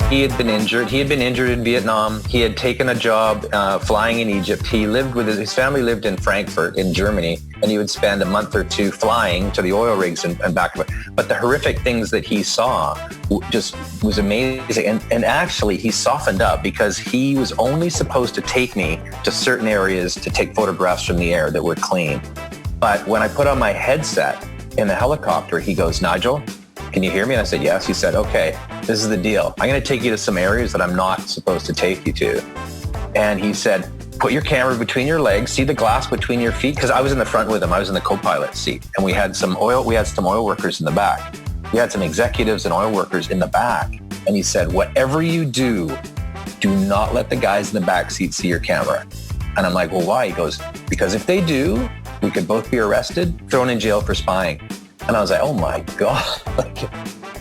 He had been injured. He had been injured in Vietnam. He had taken a job flying in Egypt. He lived with his family lived in Frankfurt in Germany, and he would spend a month or two flying to the oil rigs and back. But the horrific things that he saw just was amazing. And actually, he softened up because he was only supposed to take me to certain areas to take photographs from the air that were clean. But when I put on my headset in the helicopter, he goes, "Nigel, can you hear me?" And I said, "Yes." He said, "Okay, this is the deal. I'm going to take you to some areas that I'm not supposed to take you to." And he said, "Put your camera between your legs, see the glass between your feet." Because I was in the front with him. I was in the co-pilot seat. And we had some oil workers in the back. We had some executives and oil workers in the back. And he said, "Whatever you do not let the guys in the back seat see your camera." And I'm like, "Well, why?" He goes, "Because if they do, we could both be arrested, thrown in jail for spying." And I was like, "Oh my God."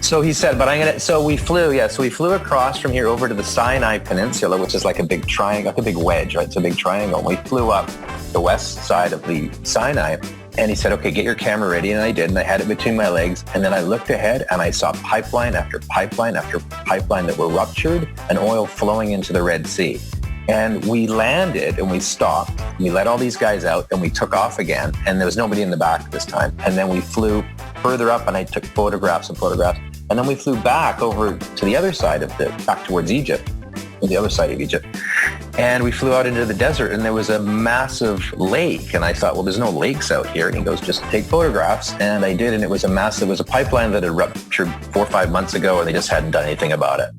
So he said, so we flew across from here over to the Sinai Peninsula, which is like a big triangle, like a big wedge, right? It's a big triangle. And we flew up the west side of the Sinai. And he said, "Okay, get your camera ready." And I did. And I had it between my legs. And then I looked ahead and I saw pipeline after pipeline after pipeline that were ruptured and oil flowing into the Red Sea. And we landed and we stopped. We let all these guys out and we took off again. And there was nobody in the back this time. And then we flew further up and I took photographs. And then we flew back over to the other side back towards Egypt, on the other side of Egypt. And we flew out into the desert and there was a massive lake. And I thought, well, there's no lakes out here. And he goes, "Just take photographs." And I did. And it was a pipeline that had ruptured 4 or 5 months ago and they just hadn't done anything about it.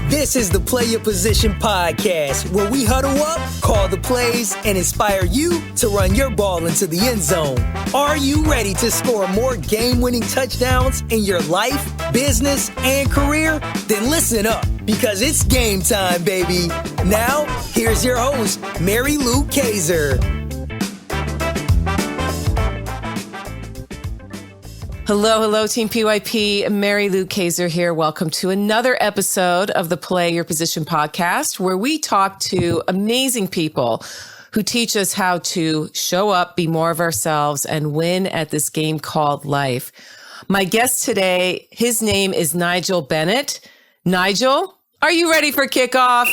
This is the Play Your Position podcast, where we huddle up, call the plays, and inspire you to run your ball into the end zone. Are you ready to score more game-winning touchdowns in your life, business, and career? Then listen up, because it's game time, baby. Now, here's your host, Mary Lou Kayser. Hello, Team PYP. Mary Lou Kayser here. Welcome to another episode of the Play Your Position podcast, where we talk to amazing people who teach us how to show up, be more of ourselves, and win at this game called life. My guest today, his name is Nigel Bennett. Nigel, are you ready for kickoff?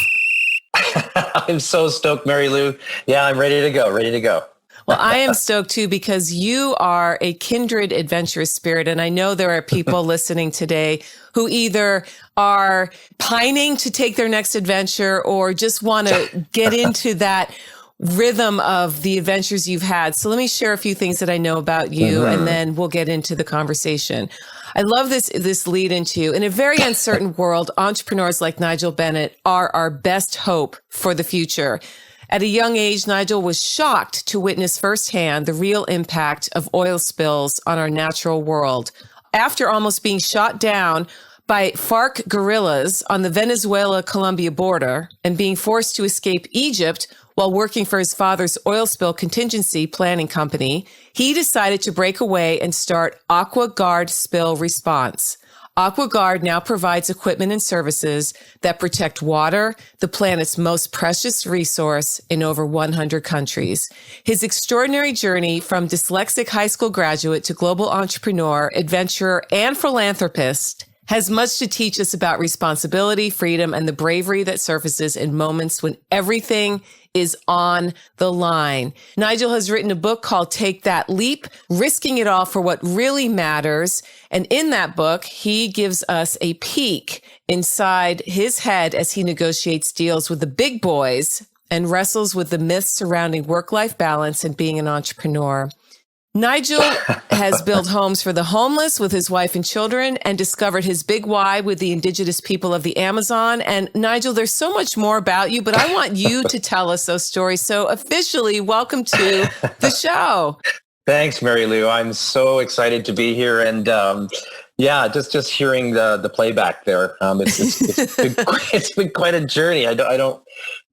I'm so stoked, Mary Lou. Yeah, I'm ready to go. Well, I am stoked too, because you are a kindred adventurous spirit. And I know there are people listening today who either are pining to take their next adventure or just want to get into that rhythm of the adventures you've had. So let me share a few things that I know about you, and then we'll get into the conversation. I love this lead into, in a very uncertain world, entrepreneurs like Nigel Bennett are our best hope for the future. At a young age, Nigel was shocked to witness firsthand the real impact of oil spills on our natural world. After almost being shot down by FARC guerrillas on the Venezuela-Colombia border and being forced to escape Egypt while working for his father's oil spill contingency planning company, he decided to break away and start AquaGuard Spill Response. AquaGuard now provides equipment and services that protect water, the planet's most precious resource, in over 100 countries. His extraordinary journey from dyslexic high school graduate to global entrepreneur, adventurer, and philanthropist has much to teach us about responsibility, freedom, and the bravery that surfaces in moments when everything is on the line. Nigel has written a book called Take That Leap, Risking It All for What Really Matters. And in that book, he gives us a peek inside his head as he negotiates deals with the big boys and wrestles with the myths surrounding work-life balance and being an entrepreneur. Nigel has built homes for the homeless with his wife and children and discovered his big why with the indigenous people of the Amazon. And Nigel, there's so much more about you, but I want you to tell us those stories. So officially, welcome to the show. Thanks, Mary Lou. I'm so excited to be here. And just hearing the playback there, it's been quite a journey.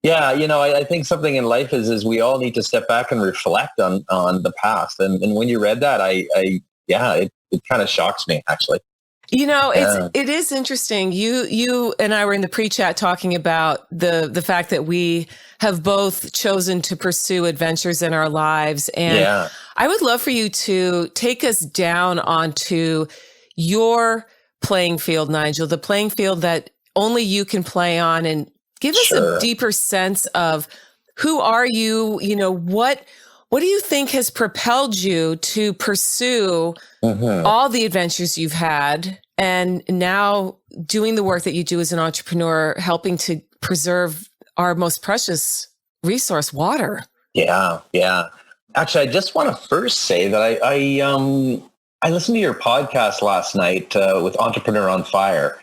I think something in life is we all need to step back and reflect on the past. And when you read that, it kind of shocks me, actually. It is interesting. You and I were in the pre-chat talking about the fact that we have both chosen to pursue adventures in our lives. And I would love for you to take us down onto your playing field, Nigel, the playing field that only you can play on, and give us a deeper sense of who are you? What do you think has propelled you to pursue all the adventures you've had, and now doing the work that you do as an entrepreneur, helping to preserve our most precious resource, water? Yeah. Actually, I just want to first say that I listened to your podcast last night with Entrepreneur on Fire.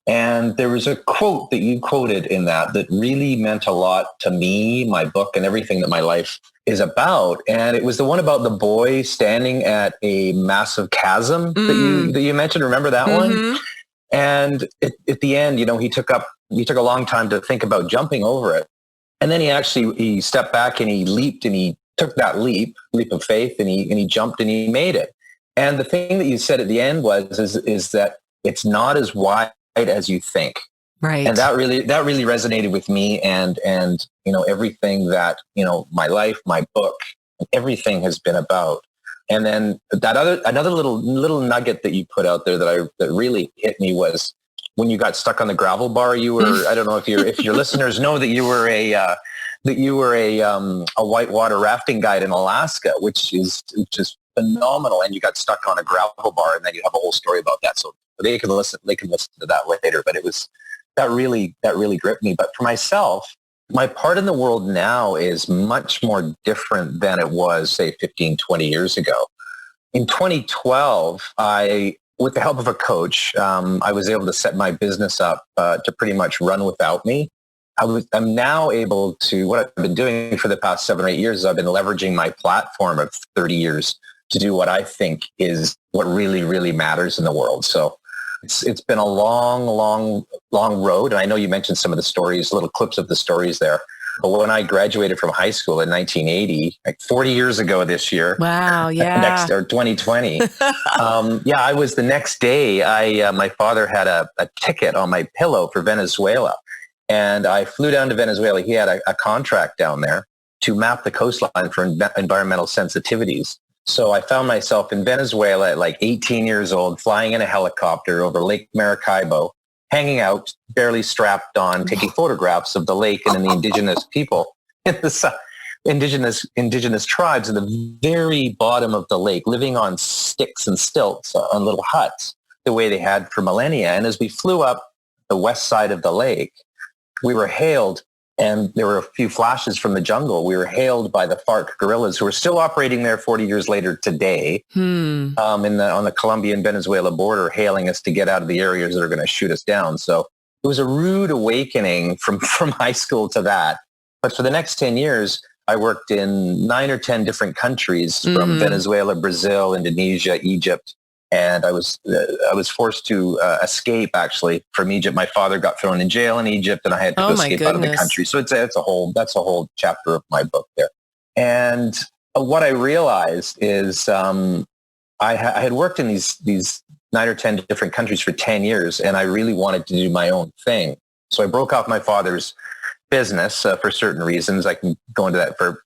And there was a quote that you quoted in that really meant a lot to me, my book, and everything that my life is about. And it was the one about the boy standing at a massive chasm that you mentioned. Remember that one? And at the end, he took a long time to think about jumping over it. And then he stepped back and he leaped, and he took that leap of faith, and he jumped and he made it. And the thing that you said at the end is that it's not as wide as you think. Right. And that really resonated with me, and everything that, my life, my book, everything has been about. And then another little nugget that you put out there that really hit me was when you got stuck on the gravel bar. You were, I don't know if your listeners know that you were a whitewater rafting guide in Alaska, which is phenomenal. And you got stuck on a gravel bar, and then you have a whole story about that. So they can listen to that later. But that really gripped me. But for myself, my part in the world now is much more different than it was, say, 15, 20 years ago. In 2012, with the help of a coach, I was able to set my business up to pretty much run without me. I'm now able to, what I've been doing for the past 7 or 8 years is I've been leveraging my platform of 30 years to do what I think is what really, really matters in the world. So it's been a long road. And I know you mentioned some of the stories, little clips of the stories there. But when I graduated from high school in 1980, like 40 years ago this year. Wow, yeah. 2020. I was the next day, my father had a ticket on my pillow for Venezuela. And I flew down to Venezuela. He had a contract down there to map the coastline for environmental sensitivities. So I found myself in Venezuela at like 18 years old, flying in a helicopter over Lake Maracaibo, hanging out, barely strapped on, taking photographs of the lake and the indigenous people, indigenous tribes at the very bottom of the lake, living on sticks and stilts on little huts, the way they had for millennia. And as we flew up the west side of the lake, we were hailed, and there were a few flashes from the jungle. We were hailed by the FARC guerrillas, who are still operating there 40 years later today, on the Colombian-Venezuela border, hailing us to get out of the areas that are going to shoot us down. So it was a rude awakening from high school to that. But for the next 10 years, I worked in 9 or 10 different countries, from Venezuela, Brazil, Indonesia, Egypt. And I was forced to escape, actually, from Egypt. My father got thrown in jail in Egypt, and I had to escape out of the country. So that's a whole chapter of my book there. And what I realized is I had worked in these 9 or 10 different countries for 10 years, and I really wanted to do my own thing. So I broke off my father's business for certain reasons. I can go into that. For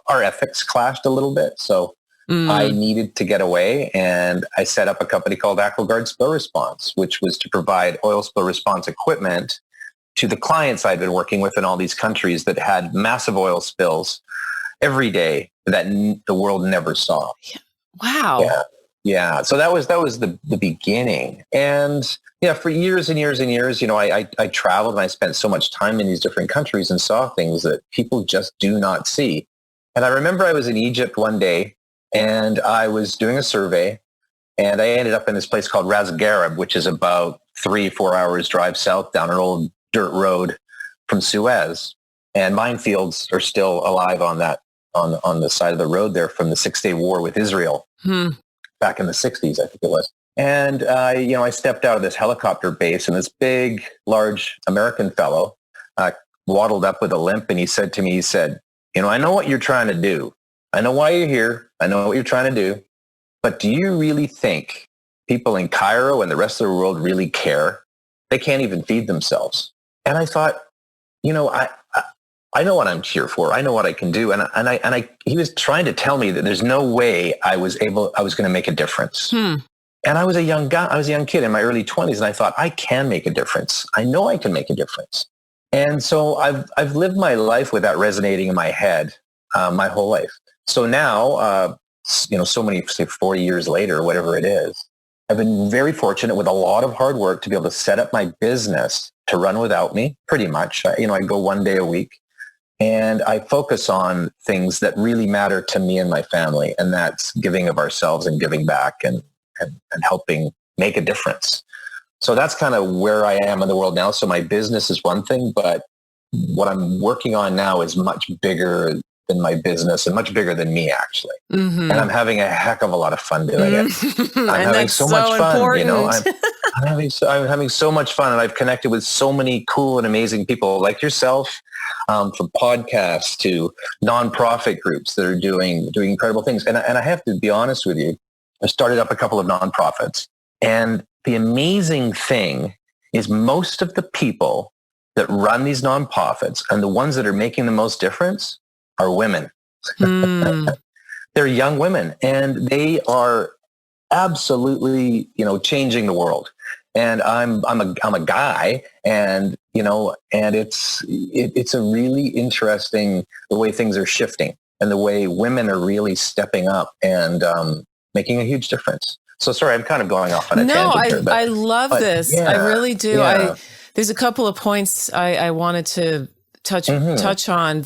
our ethics clashed a little bit, so I needed to get away, and I set up a company called AquaGuard Spill Response, which was to provide oil spill response equipment to the clients I'd been working with in all these countries that had massive oil spills every day that the world never saw. Wow. Yeah. So that was the beginning. And yeah, for years and years and years, I traveled, and I spent so much time in these different countries and saw things that people just do not see. And I remember I was in Egypt one day, and I was doing a survey, and I ended up in this place called Ras Garib, which is about 3-4 hours drive south down an old dirt road from Suez. And minefields are still alive on the side of the road there from the 6-Day War with Israel back in the 60s, I think it was. And I stepped out of this helicopter base, and this big, large American fellow waddled up with a limp, and he said to me, I know what you're trying to do. I know why you're here. I know what you're trying to do. But do you really think people in Cairo and the rest of the world really care? They can't even feed themselves. And I thought, I know what I'm here for. I know what I can do. And he was trying to tell me that there's no way I was going to make a difference. And I was a young guy. I was a young kid in my early 20s, and I thought, I can make a difference. I know I can make a difference. And so I've lived my life with that resonating in my head my whole life. So now, so many, say 40 years later, whatever it is, I've been very fortunate with a lot of hard work to be able to set up my business to run without me, pretty much. I go one day a week, and I focus on things that really matter to me and my family, and that's giving of ourselves and giving back and helping make a difference. So that's kind of where I am in the world now. So my business is one thing, but what I'm working on now is much bigger than my business and much bigger than me, actually. Mm-hmm. And I'm having a heck of a lot of fun doing it. I'm having so much fun. Important. I'm having so much fun, and I've connected with so many cool and amazing people like yourself, from podcasts to nonprofit groups that are doing incredible things. And I have to be honest with you, I started up a couple of nonprofits, and the amazing thing is most of the people that run these nonprofits and the ones that are making the most difference are women. They're young women, and they are absolutely, changing the world. And I'm a guy, and it's a really interesting the way things are shifting and the way women are really stepping up and making a huge difference. So sorry, I'm kind of going off on a tangent here. I love this. Yeah, I really do. Yeah. There's a couple of points I wanted to touch on.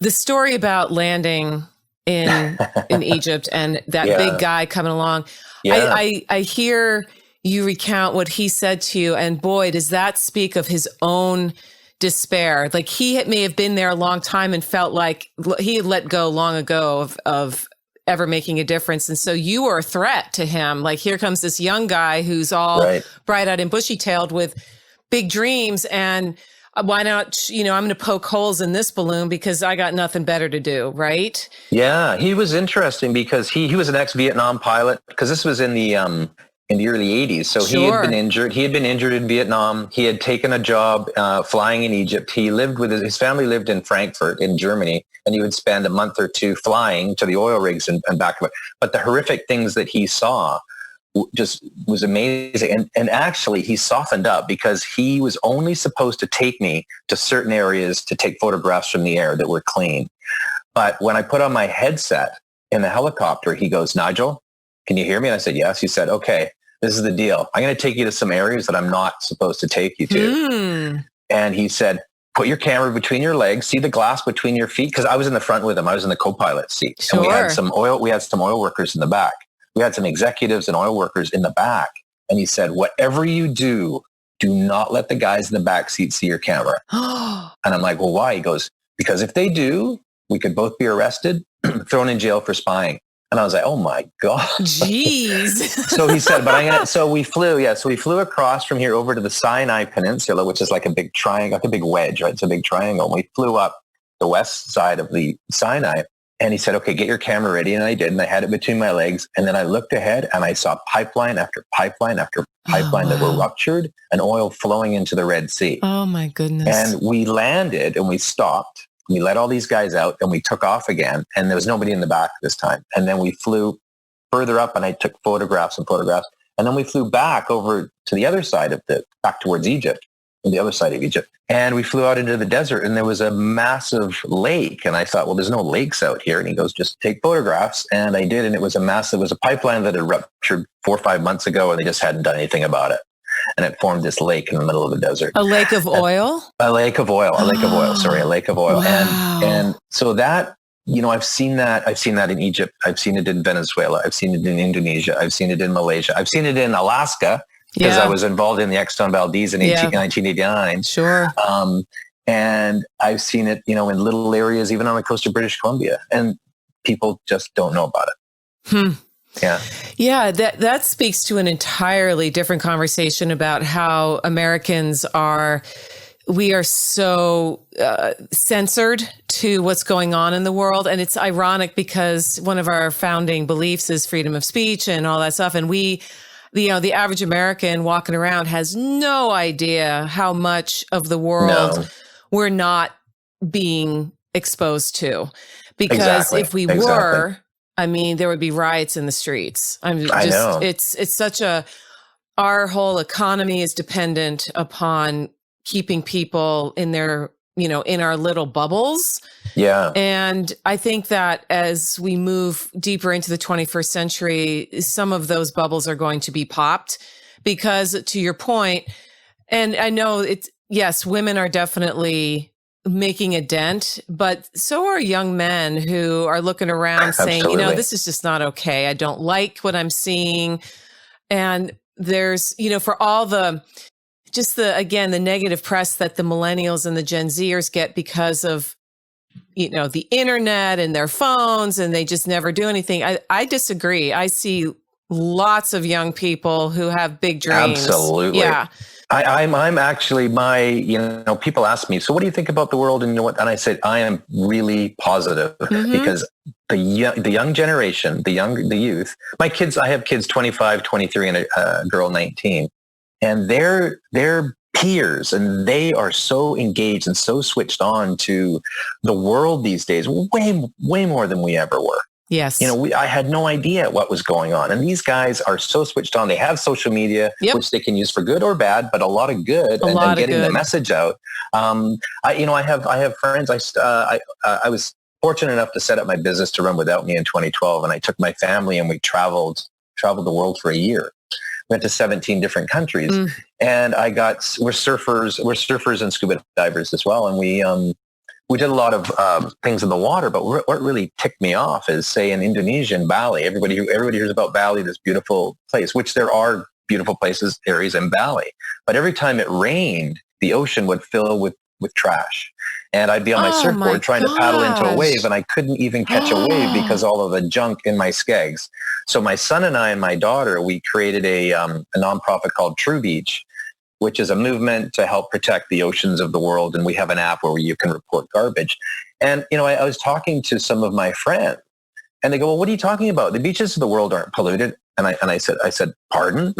The story about landing in Egypt and that big guy coming along. Yeah. I hear you recount what he said to you, and boy, does that speak of his own despair. Like he may have been there a long time and felt like he had let go long ago of ever making a difference. And so you were a threat to him. Like here comes this young guy who's all bright-eyed and bushy-tailed with big dreams, and why not, I'm going to poke holes in this balloon because I got nothing better to do, right? Yeah, he was interesting because he was an ex-Vietnam pilot, because this was in the early 80s. So he had been injured. He had been injured in Vietnam. He had taken a job flying in Egypt. He lived with his family lived in Frankfurt in Germany, and he would spend a month or two flying to the oil rigs and back. But the horrific things that he saw just was amazing. And actually he softened up, because he was only supposed to take me to certain areas to take photographs from the air that were clean. But when I put on my headset in the helicopter, he goes, "Nigel, can you hear me?" And I said, "Yes." He said, "Okay, this is the deal. I'm going to take you to some areas that I'm not supposed to take you to." And he said, "Put your camera between your legs, see the glass between your feet." Because I was in the front with him. I was in the co-pilot seat. Sure. And we had some oil workers in the back. We had some executives and oil workers in the back. And he said, "Whatever you do not let the guys in the back seat see your camera." And I'm like, "Well, why?" He goes, "Because if they do, we could both be arrested, thrown in jail for spying." And I was like, "Oh my God." Jeez. So he said, so we flew across from here over to the Sinai Peninsula, which is like a big triangle, like a big wedge, right? It's a big triangle. And we flew up the west side of the Sinai. And he said, "Okay, get your camera ready." And I did. And I had it between my legs. And then I looked ahead and I saw pipeline after pipeline after pipeline that were ruptured and oil flowing into the Red Sea. Oh my goodness. And we landed and we stopped. We let all these guys out and we took off again. And there was nobody in the back this time. And then we flew further up and I took photographs. And then we flew back over to the other side back towards Egypt, on the other side of Egypt. And we flew out into the desert and there was a massive lake. And I thought, well, there's no lakes out here. And he goes, "Just take photographs." And I did. And it was a pipeline that had ruptured 4 or 5 months ago, and they just hadn't done anything about it. And it formed this lake in the middle of the desert. A lake of oil? A lake of oil. Wow. And so that, I've seen that in Egypt. I've seen it in Venezuela. I've seen it in Indonesia. I've seen it in Malaysia. I've seen it in Alaska, because I was involved in the Exxon Valdez in 1989. Sure. And I've seen it, in little areas, even on the coast of British Columbia, and people just don't know about it. Yeah. Yeah. That speaks to an entirely different conversation about how Americans we are so censored to what's going on in the world. And it's ironic because one of our founding beliefs is freedom of speech and all that stuff. And the average American walking around has no idea how much of the world we're not being exposed to. Because if we were, I mean, there would be riots in the streets. I know. It's such our whole economy is dependent upon keeping people in their, in our little bubbles. Yeah. And I think that as we move deeper into the 21st century, some of those bubbles are going to be popped because, to your point, and I know yes, women are definitely making a dent, but so are young men who are looking around saying, this is just not okay. I don't like what I'm seeing. And there's, for all the negative press that the millennials and the Gen Zers get because of, the internet and their phones, and they just never do anything. I disagree. I see lots of young people who have big dreams. Absolutely. Yeah. I'm actually people ask me, so what do you think about the world? And and I said, I am really positive because the young generation, the youth, my kids, I have kids 25, 23 and a girl 19, and they're peers, and they are so engaged and so switched on to the world these days, way more than we ever were. Yes. I had no idea what was going on. And these guys are so switched on. They have social media, which they can use for good or bad, but a lot of good and getting the message out. I have friends. I was fortunate enough to set up my business to run without me in 2012. And I took my family and we traveled the world for a year. Went to 17 different countries, and we're surfers and scuba divers as well. And we did a lot of things in the water, but what really ticked me off is, say, in Indonesia, in Bali. Everybody hears about Bali, this beautiful place, which there are beautiful areas in Bali. But every time it rained, the ocean would fill with trash. And I'd be on my surfboard trying to paddle into a wave, and I couldn't even catch a wave because all of the junk in my skegs. So my son and I and my daughter, we created a nonprofit called True Beach, which is a movement to help protect the oceans of the world. And we have an app where you can report garbage. And, I was talking to some of my friends, and they go, well, what are you talking about? The beaches of the world aren't polluted. And I said, pardon?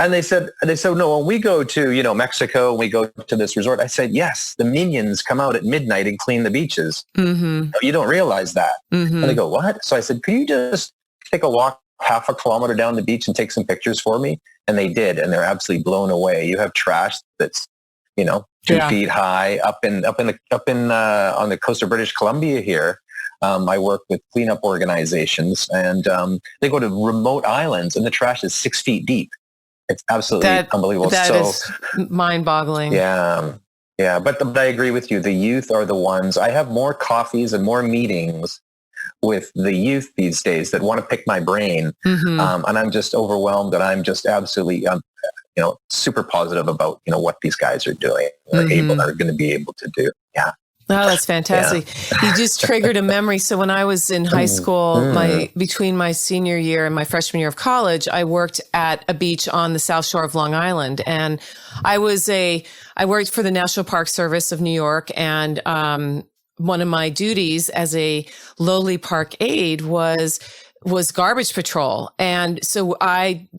And they said, no, when we go to, Mexico, and we go to this resort, I said, yes, the minions come out at midnight and clean the beaches. Mm-hmm. You don't realize that. Mm-hmm. And they go, what? So I said, could you just take a walk half a kilometer down the beach and take some pictures for me? And they did. And they're absolutely blown away. You have trash that's, 2 feet high up on the coast of British Columbia here. I work with cleanup organizations, and they go to remote islands and the trash is 6 feet deep. It's absolutely unbelievable. That is mind-boggling. Yeah. Yeah. But I agree with you. The youth are the ones. I have more coffees and more meetings with the youth these days that want to pick my brain. Mm-hmm. And I'm just overwhelmed, and I'm just absolutely, super positive about, what these guys are doing, are going to be able to do. Yeah. Oh, that's fantastic. Yeah. You just triggered a memory. So when I was in high school, between my senior year and my freshman year of college, I worked at a beach on the South Shore of Long Island. And I worked for the National Park Service of New York. And one of my duties as a lowly park aide was garbage patrol. And so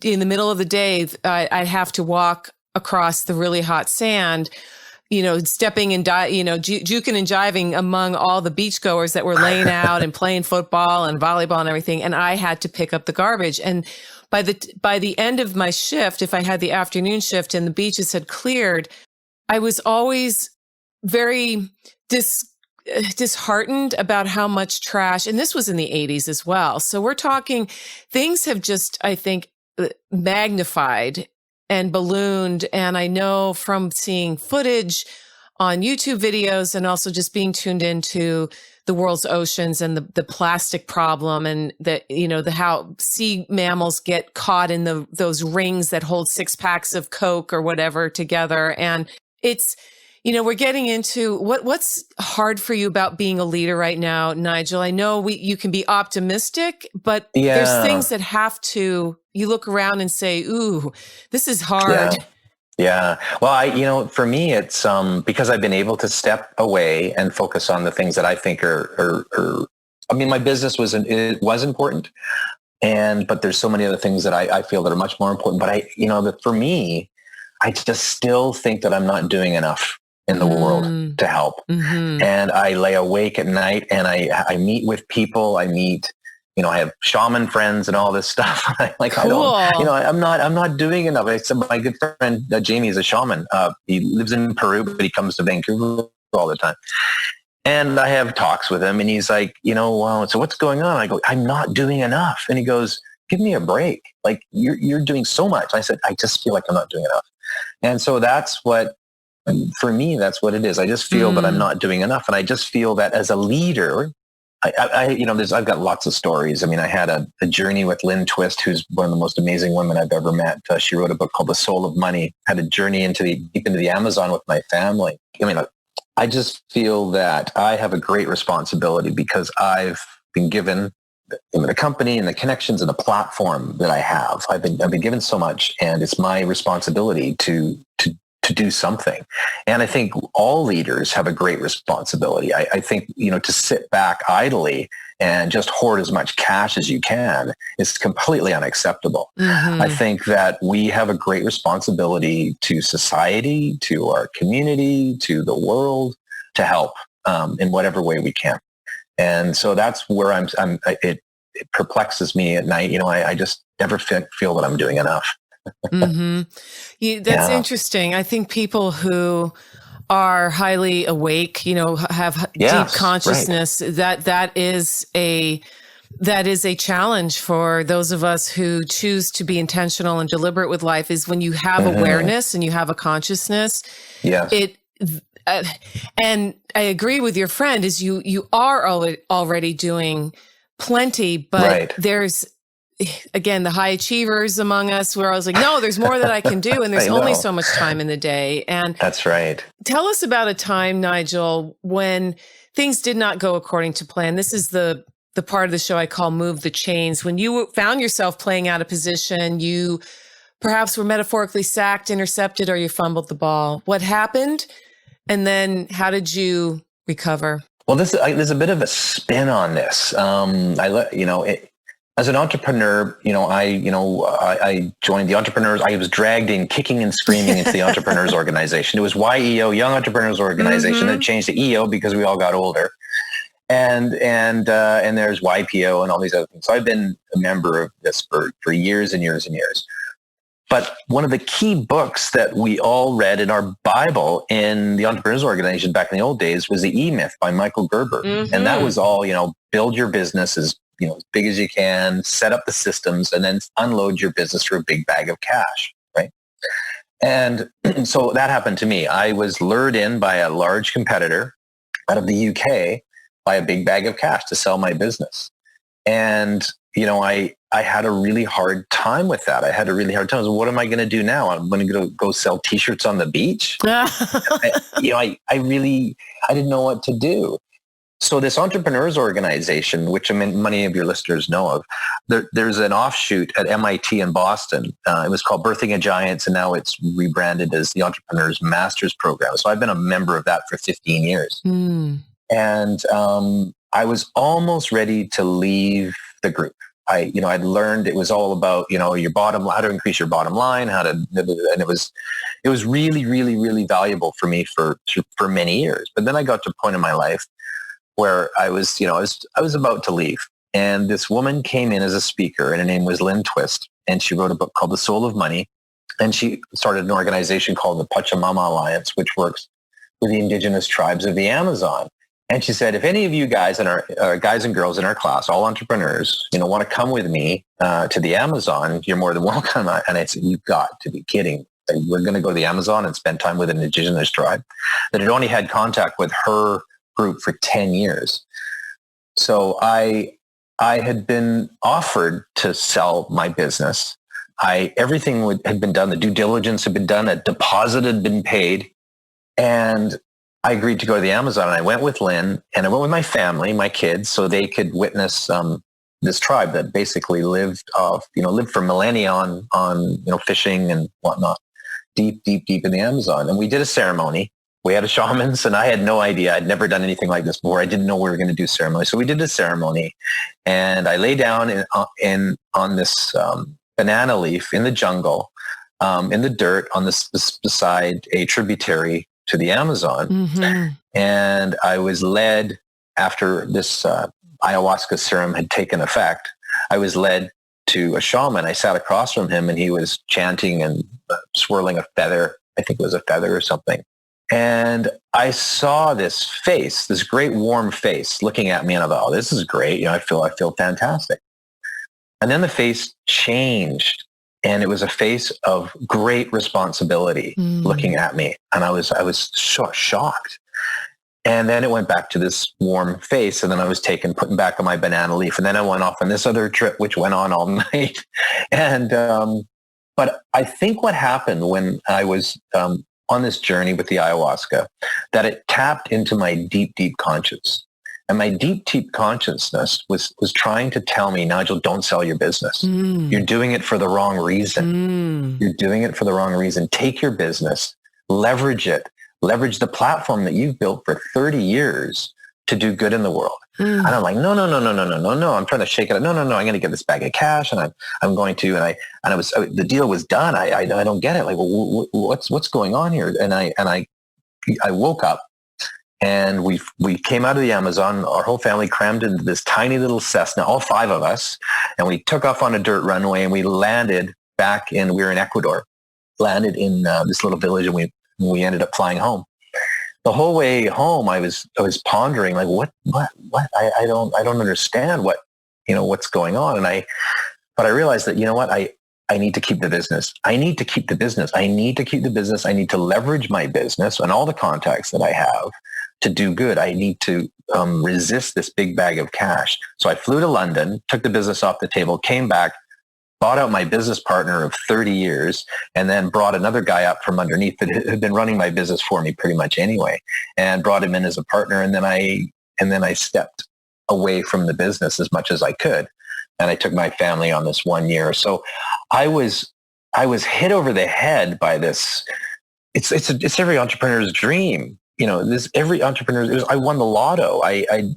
in the middle of the day, I'd have to walk across the really hot sand, stepping and juking and jiving among all the beachgoers that were laying out and playing football and volleyball and everything. And I had to pick up the garbage. And by the end of my shift, if I had the afternoon shift and the beaches had cleared, I was always very disheartened about how much trash, and this was in the 80s as well. So we're talking, things have just, I think, magnified and ballooned. And I know from seeing footage on YouTube videos and also just being tuned into the world's oceans and the plastic problem, and how sea mammals get caught in those rings that hold 6 packs of Coke or whatever together. And it's, we're getting into what's hard for you about being a leader right now, Nigel. I know you can be optimistic, but there's things that you look around and say, ooh, this is hard. Yeah. Well, for me, it's because I've been able to step away and focus on the things that I think are my business was important, but there's so many other things that I feel that are much more important. But for me, I just still think that I'm not doing enough in the world to help. Mm-hmm. And I lay awake at night and I meet with people. I meet, I have shaman friends and all this stuff. Like, cool. I'm not doing enough. I said, my good friend, Jamie, is a shaman. He lives in Peru, but he comes to Vancouver all the time. And I have talks with him and he's like, well, so what's going on? I go, I'm not doing enough. And he goes, give me a break. Like you're doing so much. I said, I just feel like I'm not doing enough. And so for me, that's what it is. I just feel that I'm not doing enough. And I just feel that as a leader, I've got lots of stories. I mean, I had a journey with Lynn Twist, who's one of the most amazing women I've ever met. She wrote a book called The Soul of Money, had a journey deep into the Amazon with my family. I mean, I just feel that I have a great responsibility because I've been given the company and the connections and the platform that I have. I've been given so much, and it's my responsibility to do something. And I think all leaders have a great responsibility. I think, to sit back idly and just hoard as much cash as you can is completely unacceptable. Mm-hmm. I think that we have a great responsibility to society, to our community, to the world, to help in whatever way we can. And so that's where it perplexes me at night. I just never feel that I'm doing enough. Mm-hmm. That's interesting. I think people who are highly awake, have deep consciousness, right. that is a challenge for those of us who choose to be intentional and deliberate with life, is when you have awareness and you have a consciousness. Yes. And I agree with your friend, is you are already doing plenty, but there's, again, the high achievers among us where I was like, no, there's more that I can do. And there's only so much time in the day. And that's right. Tell us about a time, Nigel, when things did not go according to plan. This is the part of the show I call Move the Chains. When you found yourself playing out of position, you perhaps were metaphorically sacked, intercepted, or you fumbled the ball. What happened? And then how did you recover? Well, there's a bit of a spin on this. As an entrepreneur, I joined the entrepreneurs. I was dragged in kicking and screaming into the entrepreneurs organization. It was YEO, Young Entrepreneurs Organization. It changed to EO because we all got older. And there's YPO and all these other things. So I've been a member of this for years and years and years. But one of the key books that we all read in our Bible in the Entrepreneurs Organization back in the old days was The E-Myth by Michael Gerber. Mm-hmm. And that was all, build your business as big as you can, set up the systems, and then unload your business for a big bag of cash, right? And so that happened to me. I was lured in by a large competitor out of the UK by a big bag of cash to sell my business. And, I had a really hard time with that. I had a really hard time. So what am I going to do now? I'm going to go sell T-shirts on the beach. I didn't know what to do. So this entrepreneurs organization, which many of your listeners know of, there's an offshoot at MIT in Boston. It was called Birthing a Giants, and now it's rebranded as the Entrepreneurs Masters Program. So I've been a member of that for 15 years. Mm. And I was almost ready to leave the group. I'd learned it was all about, your bottom, how to increase your bottom line, and it was really, really, really valuable for me for many years. But then I got to a point in my life where I was about to leave. And this woman came in as a speaker, and her name was Lynn Twist. And she wrote a book called The Soul of Money. And she started an organization called the Pachamama Alliance, which works with the indigenous tribes of the Amazon. And she said, if any of you guys and our guys and girls in our class, all entrepreneurs, want to come with me to the Amazon, you're more than welcome. And I said, you've got to be kidding. We're going to go to the Amazon and spend time with an indigenous tribe that had only had contact with her group for 10 years. So I had been offered to sell my business. Everything had been done. The due diligence had been done. A deposit had been paid. And I agreed to go to the Amazon, and I went with Lynn, and I went with my family, my kids, so they could witness this tribe that basically lived for millennia on fishing and whatnot, deep in the Amazon. And we did a ceremony. We had a shamans, and I had no idea. I'd never done anything like this before. I didn't know we were going to do ceremony. So we did a ceremony, and I lay down on this banana leaf in the jungle, in the dirt, beside a tributary to the Amazon. Mm-hmm. And I was led, after this ayahuasca serum had taken effect, I was led to a shaman. I sat across from him and he was chanting and swirling a feather. I think it was a feather or something. And I saw this face, this great warm face looking at me, and I thought, oh, this is great. You know, I feel fantastic. And then the face changed, and it was a face of great responsibility looking at me. And I was shocked. And then it went back to this warm face, and then I was putting back on my banana leaf. And then I went off on this other trip, which went on all night. And, but I think what happened when I was on this journey with the ayahuasca, that it tapped into my deep, deep conscious. And my deep, deep consciousness was trying to tell me, Nigel, don't sell your business. You're doing it for the wrong reason. You're doing it for the wrong reason. Take your business, leverage it, leverage the platform that you've built for 30 years to do good in the world. And I'm like, no. I'm trying to shake it up. No. I'm going to get this bag of cash, and I'm going to, the deal was done. I don't get it. Like, well, what's going on here? And I woke up, and we came out of the Amazon. Our whole family crammed into this tiny little Cessna, all 5 of us, and we took off on a dirt runway, and we landed we were in Ecuador, landed in this little village, and we ended up flying home. The whole way home, I was pondering, like, what? I don't understand what's going on. But I realized that, you know what? I need to keep the business. I need to keep the business. I need to leverage my business and all the contacts that I have to do good. I need to resist this big bag of cash. So I flew to London, took the business off the table, came back, bought out my business partner of 30 years, and then brought another guy up from underneath that had been running my business for me pretty much anyway, and brought him in as a partner. And then I stepped away from the business as much as I could. And I took my family on this 1 year. So I was hit over the head by this. It's every entrepreneur's dream. You know, every entrepreneur, I won the lotto. I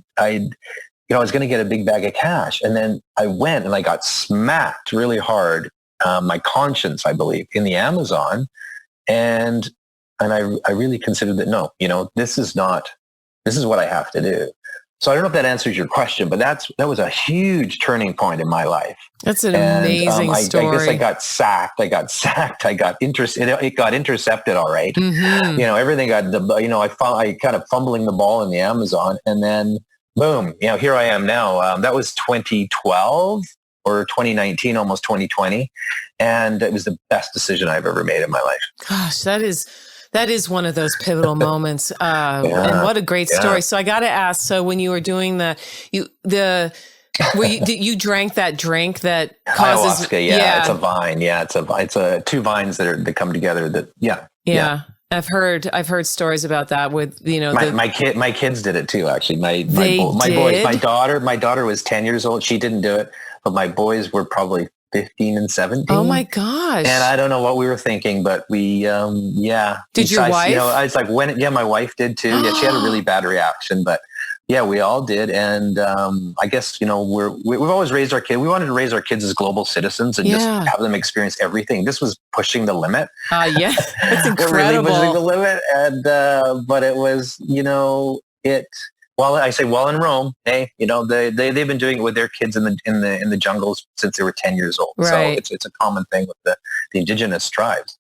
was going to get a big bag of cash. And then I went and I got smacked really hard, my conscience, I believe, in the Amazon. And I really considered that, no, this is what I have to do. So I don't know if that answers your question, but that was a huge turning point in my life. That's an amazing story. I guess I got sacked. It got intercepted. All right. Mm-hmm. Everything got, I kind of fumbling the ball in the Amazon, and then boom, here I am now. That was 2012 or 2019, almost 2020. And it was the best decision I've ever made in my life. Gosh, that is one of those pivotal moments. And what a great story. So I got to ask, so when you were doing you drank that drink that causes ayahuasca? It's a vine. Yeah, it's 2 vines that come together. Yeah. I've heard stories about that with, my kids did it too, actually. My boys, my daughter was 10 years old. She didn't do it, but my boys were probably 15 and 17. Oh my gosh. And I don't know what we were thinking, but we, Did your wife? I was like, my wife did too. Yeah, she had a really bad reaction, but yeah, we all did. And I guess, we've always raised our kids. We wanted to raise our kids as global citizens and just have them experience everything. This was pushing the limit. Yeah, it's incredible. Really pushing the limit. And, but it was, while in Rome, they've been doing it with their kids in the jungles since they were 10 years old. Right. So it's a common thing with the indigenous tribes.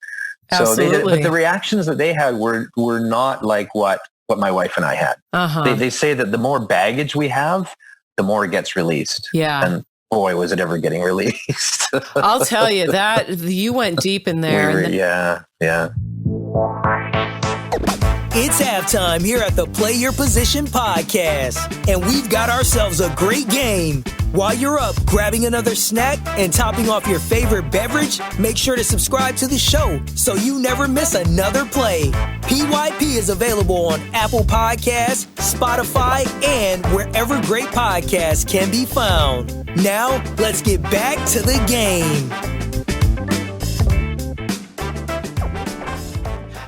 Absolutely. So but the reactions that they had were not like what my wife and I had. Uh-huh. They say that the more baggage we have, the more it gets released. Yeah. And boy, was it ever getting released. I'll tell you that you went deep in there. Yeah. It's halftime here at the Play Your Position podcast, and we've got ourselves a great game. While you're up grabbing another snack and topping off your favorite beverage, make sure to subscribe to the show so you never miss another play. PYP is available on Apple Podcasts, Spotify, and wherever great podcasts can be found. Now, let's get back to the game.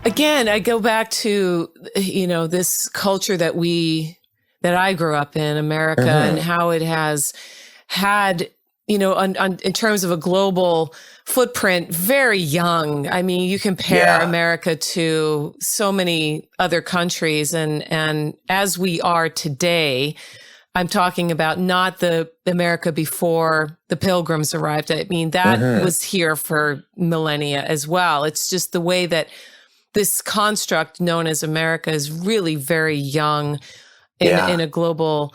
Again, I go back to, this culture that I grew up in, America, and how it has had, in terms of a global footprint, very young. I mean, you compare America to so many other countries, and as we are today, I'm talking about not the America before the Pilgrims arrived. I mean, that was here for millennia as well. It's just the way that this construct known as America is really very young in a global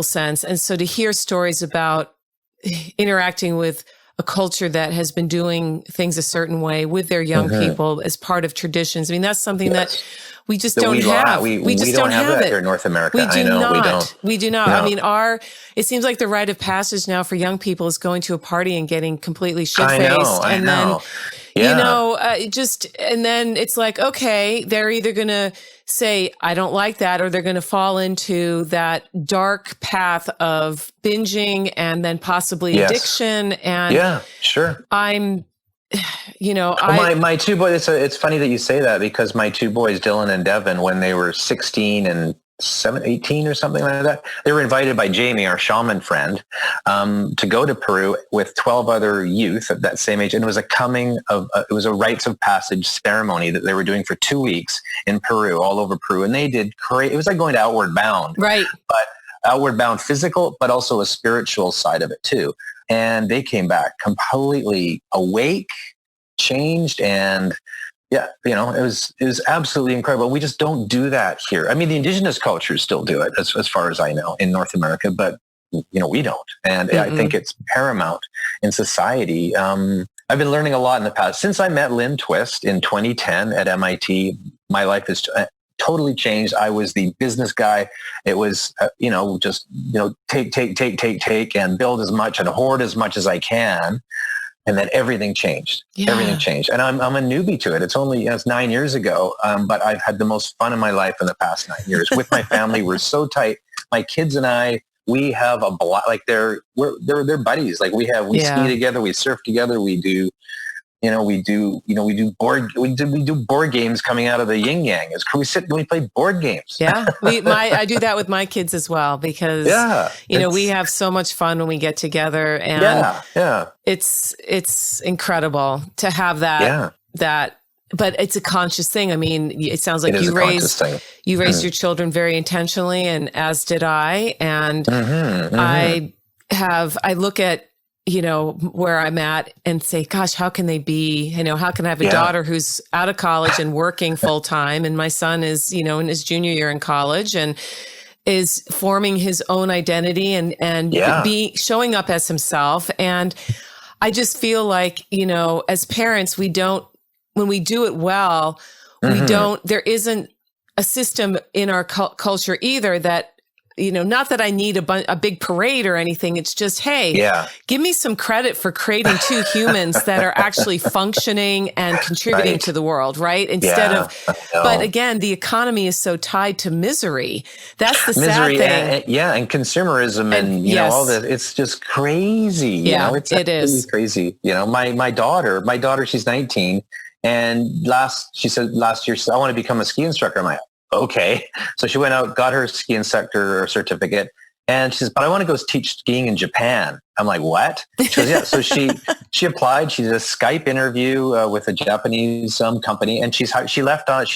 sense. And so to hear stories about interacting with a culture that has been doing things a certain way with their young people as part of traditions, I mean, that's something that we just don't have. We just don't have that here in North America. We do not. We don't. We do not. No. I mean, it seems like the rite of passage now for young people is going to a party and getting completely shit-faced. I know. And then it's like, okay, they're either going to say, I don't like that, or they're going to fall into that dark path of binging and then possibly addiction. And my two boys, it's funny that you say that, because my two boys, Dylan and Devin, when they were 16 and 18 or something like that, they were invited by Jamie, our shaman friend, to go to Peru with 12 other youth of that same age. And it was it was a rites of passage ceremony that they were doing for 2 weeks in Peru, all over Peru. And they did it was like going to Outward Bound. Right. But Outward Bound physical, but also a spiritual side of it too. And they came back completely awake, changed, and it was absolutely incredible. We just don't do that here. I mean, the indigenous cultures still do it, as far as I know, in North America, but we don't. And I think it's paramount in society. I've been learning a lot in the past. Since I met Lynn Twist in 2010 at MIT, my life has totally changed. I was the business guy. It was, take, and build as much and hoard as much as I can. And then everything changed. Yeah. Everything changed. And I'm a newbie to it. It's only, it's 9 years ago. But I've had the most fun in my life in the past 9 years with my family. We're so tight. My kids and I, we have a lot, like they're buddies. Like we ski together, we surf together, we do board games coming out of the yin yang. We sit and we play board games. Yeah. I do that with my kids as well, because, we have so much fun when we get together, and it's incredible to have that, but it's a conscious thing. I mean, it sounds like you raised your children very intentionally, and as did I. And I look at, where I'm at and say, gosh, how can they be, how can I have a daughter who's out of college and working full time? And my son is, in his junior year in college and is forming his own identity and showing up as himself. And I just feel like, as parents, when we do it well, there isn't a system in our culture either that, not that I need a big parade or anything. It's just, hey, give me some credit for creating two humans that are actually functioning and contributing to the world, right? Instead of, but again, the economy is so tied to misery. That's the sad thing. And consumerism and all that. It's just crazy. It's absolutely crazy. My daughter, she's 19, and she said last year, I want to become a ski instructor. I'm like, okay. So she went out, got her ski instructor certificate, and she says, but I want to go teach skiing in Japan. I'm like, what? She goes, yeah. So she applied. She did a Skype interview with a Japanese company, and she left on.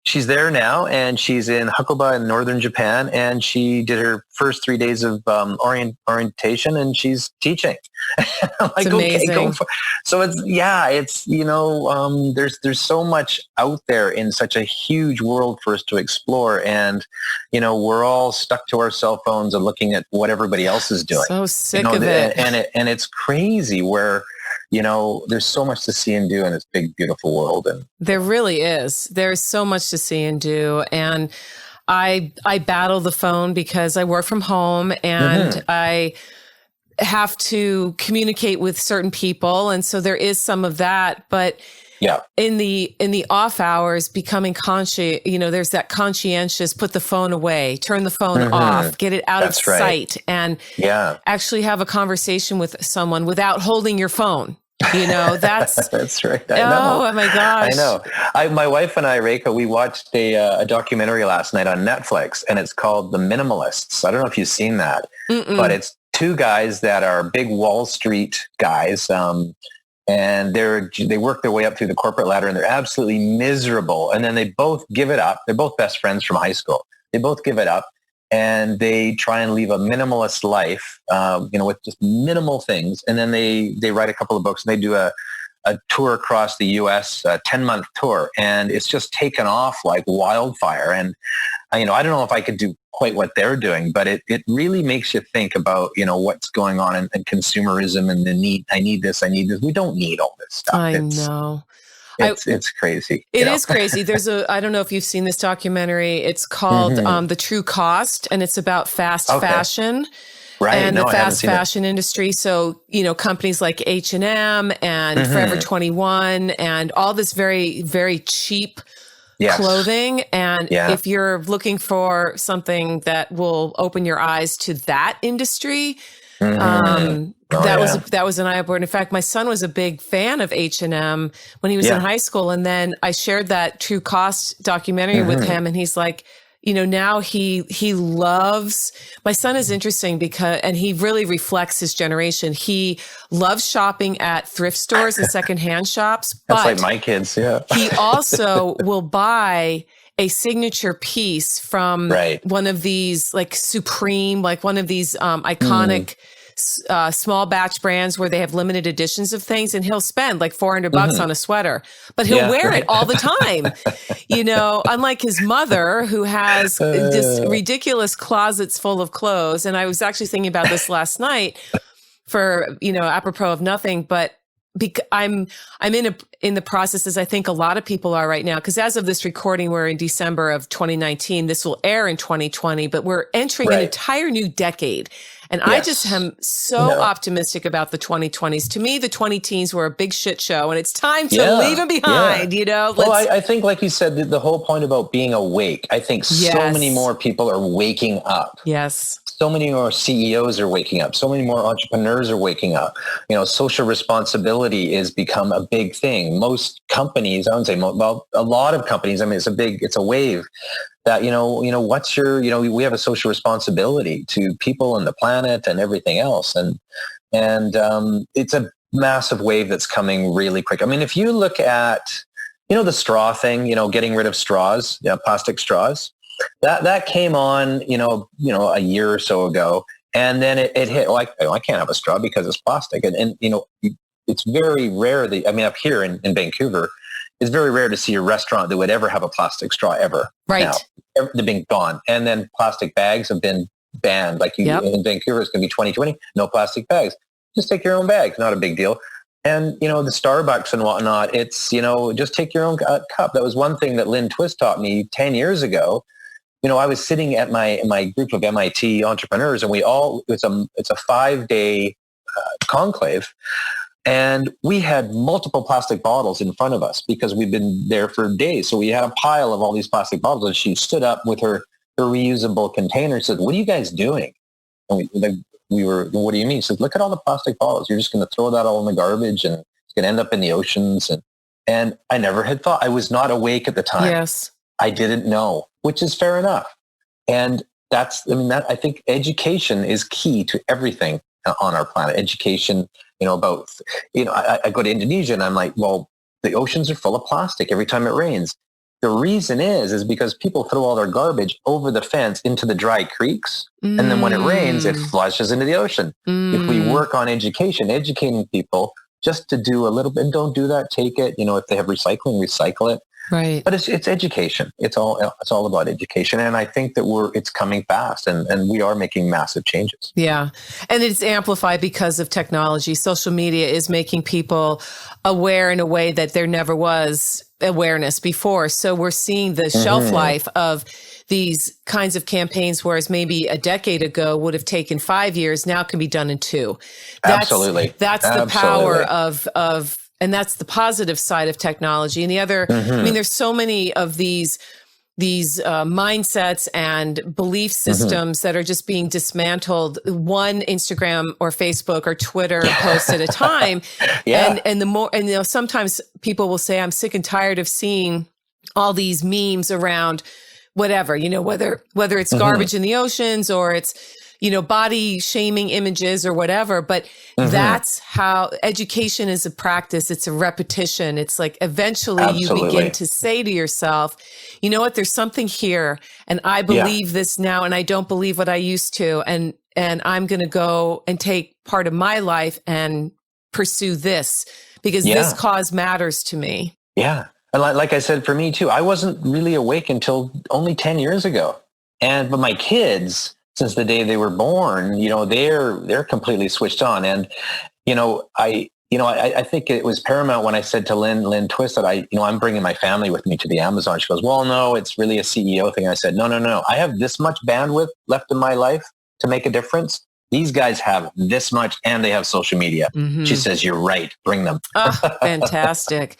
She's there now, and she's in Hakuba in northern Japan, and she did her first 3 days of orientation, and she's teaching. I'm like, okay, go for it. So there's so much out there in such a huge world for us to explore, and we're all stuck to our cell phones and looking at what everybody else is doing. So sick of it, and it's crazy where. There's so much to see and do in this big, beautiful world. And there really is. There's so much to see and do. And I battle the phone because I work from home and I have to communicate with certain people. And so there is some of that, but in the off hours, becoming conscious, there's that conscientious, put the phone away, turn the phone off, get it out of sight, and actually have a conversation with someone without holding your phone. That's That's right. I know. Oh my gosh. I know. My wife and I, Reika, we watched a documentary last night on Netflix, and it's called The Minimalists. I don't know if you've seen that, but it's two guys that are big Wall Street guys, and they work their way up through the corporate ladder, and they're absolutely miserable. And then they both give it up. They're both best friends from high school. They both give it up, and they try and live a minimalist life, with just minimal things. And then they write a couple of books, and they do a tour across the U.S., a 10-month tour, and it's just taken off like wildfire. And, I don't know if I could do quite what they're doing, but it really makes you think about, what's going on in consumerism and the need. I need this. We don't need all this stuff. I know. It's crazy. It is crazy. I don't know if you've seen this documentary. It's called The True Cost, and it's about fast fashion. Right. And the fast fashion industry. So, companies like H&M and Forever 21 and all this very, very cheap clothing. And if you're looking for something that will open your eyes to that industry, that was an eye-opener. In fact, my son was a big fan of H&M when he was in high school. And then I shared that True Cost documentary with him, and he's like, now he loves, my son is interesting and he really reflects his generation. He loves shopping at thrift stores and secondhand shops. That's like my kids. Yeah. He also will buy a signature piece from one of these like Supreme, like one of these iconic small batch brands where they have limited editions of things, and he'll spend like $400 on a sweater, but he'll wear it all the time. Unlike his mother, who has this ridiculous closets full of clothes. And I was actually thinking about this last night for, apropos of nothing, but I'm in the process, as I think a lot of people are right now, because as of this recording, we're in December of 2019. This will air in 2020, but we're entering an entire new decade. And I just am so optimistic about the 2020s. To me, the 20-teens were a big shit show, and it's time to leave them behind, Well, I think, like you said, the whole point about being awake, I think so many more people are waking up. Yes. So many more CEOs are waking up. So many more entrepreneurs are waking up. Social responsibility has become a big thing. Most companies, I wouldn't say a lot of companies, it's a wave that, what's your, we have a social responsibility to people and the planet and everything else. And it's a massive wave that's coming really quick. If you look at, the straw thing, getting rid of straws, plastic straws, that came on, a year or so ago. And then it hit, I can't have a straw because it's plastic. And it's very rare up here in Vancouver, it's very rare to see a restaurant that would ever have a plastic straw ever. Right. Now, they've been gone. And then plastic bags have been banned. Like in Vancouver, it's going to be 2020, no plastic bags. Just take your own bag. Not a big deal. And, the Starbucks and whatnot, it's, just take your own cup. That was one thing that Lynn Twist taught me 10 years ago. I was sitting at my group of MIT entrepreneurs, and it's a 5-day conclave. And we had multiple plastic bottles in front of us because we've been there for days. So we had a pile of all these plastic bottles, and she stood up with her reusable container and said, "What are you guys doing?" And we were, "What do you mean?" She said, "Look at all the plastic bottles. You're just going to throw that all in the garbage, and it's going to end up in the oceans." And I never had thought. I was not awake at the time. Yes. I didn't know, which is fair enough. And I think education is key to everything on our planet. Education, about, I go to Indonesia and I'm like, well, the oceans are full of plastic every time it rains. The reason is because people throw all their garbage over the fence into the dry creeks. And then when it rains, it flushes into the ocean. If we work on education, educating people just to do a little bit, and don't do that, take it, if they have recycling, recycle it. Right. But it's education. It's all about education. And I think that it's coming fast, and we are making massive changes. Yeah. And it's amplified because of technology. Social media is making people aware in a way that there never was awareness before. So we're seeing the shelf life of these kinds of campaigns, whereas maybe a decade ago would have taken 5 years, now can be done in 2. Absolutely. That's the power of and that's the positive side of technology. And the other, there's so many of these mindsets and belief systems that are just being dismantled one Instagram or Facebook or Twitter post at a time. And sometimes people will say, I'm sick and tired of seeing all these memes around whatever, whether it's garbage in the oceans or it's, body shaming images or whatever. But that's how education is a practice. It's a repetition. It's like eventually you begin to say to yourself, you know what, there's something here and I believe this now and I don't believe what I used to. And I'm going to go and take part of my life and pursue this because this cause matters to me. Yeah. And like I said, for me too, I wasn't really awake until only 10 years ago. But my kids, since the day they were born, they're completely switched on. And, I think it was paramount when I said to Lynn Twist that I'm bringing my family with me to the Amazon. She goes, well, no, it's really a CEO thing. I said, no. I have this much bandwidth left in my life to make a difference. These guys have this much and they have social media. She says, you're right. Bring them. Oh, fantastic.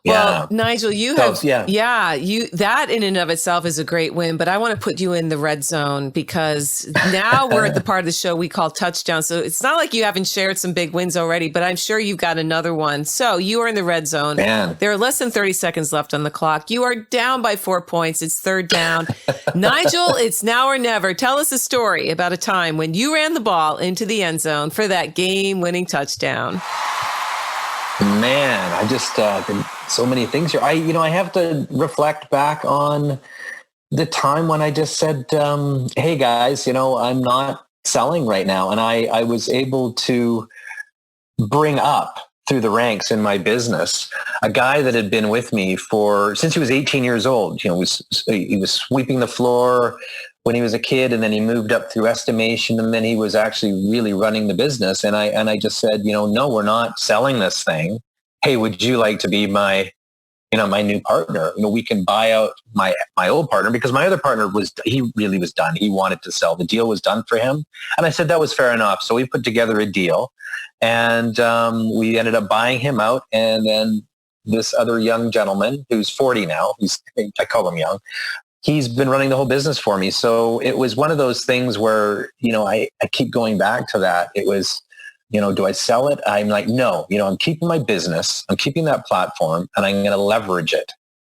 Well, Nigel, you have, that in and of itself is a great win, but I want to put you in the red zone because now we're at the part of the show we call touchdown. So it's not like you haven't shared some big wins already, but I'm sure you've got another one. So you are in the red zone. Man. There are less than 30 seconds left on the clock. You are down by 4 points. It's third down. Nigel, it's now or never. Tell us a story about a time when you ran the ball into the end zone for that game-winning touchdown. Man, I just so many things here. I have to reflect back on the time when I just said, "Hey guys, I'm not selling right now," and I was able to bring up through the ranks in my business a guy that had been with me since he was 18 years old. He was sweeping the floor when he was a kid, and then he moved up through estimation, and then he was actually really running the business. And I just said, no, we're not selling this thing. Hey, would you like to be my new partner? We can buy out my old partner, because my other partner he really was done. He wanted to sell. The deal was done for him. And I said that was fair enough. So we put together a deal, and we ended up buying him out. And then this other young gentleman who's 40 now, I call him young, he's been running the whole business for me. So it was one of those things where, I keep going back to that. It was, do I sell it? I'm like, no, I'm keeping my business. I'm keeping that platform, and I'm going to leverage it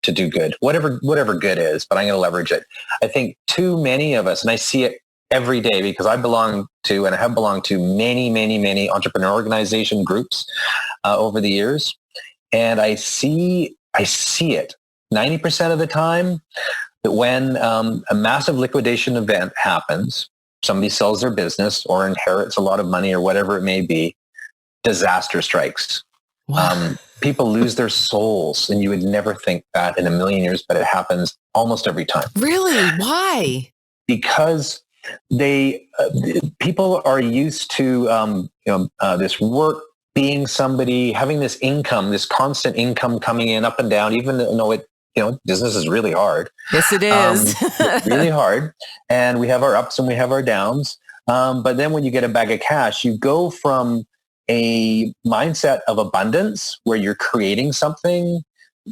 to do good, whatever good is, but I'm going to leverage it. I think too many of us, and I see it every day because I belong to, and I have belonged to many, many, many entrepreneur organization groups over the years. And I see it 90% of the time, that when a massive liquidation event happens, somebody sells their business or inherits a lot of money or whatever it may be, disaster strikes. Wow. People lose their souls, and you would never think that in a million years, but it happens almost every time. Really? Why? Because people are used to this work, being somebody, having this income, this constant income coming in up and down, even though business is really hard. Yes, it is. Really hard. And we have our ups and we have our downs. But then when you get a bag of cash, you go from a mindset of abundance where you're creating something.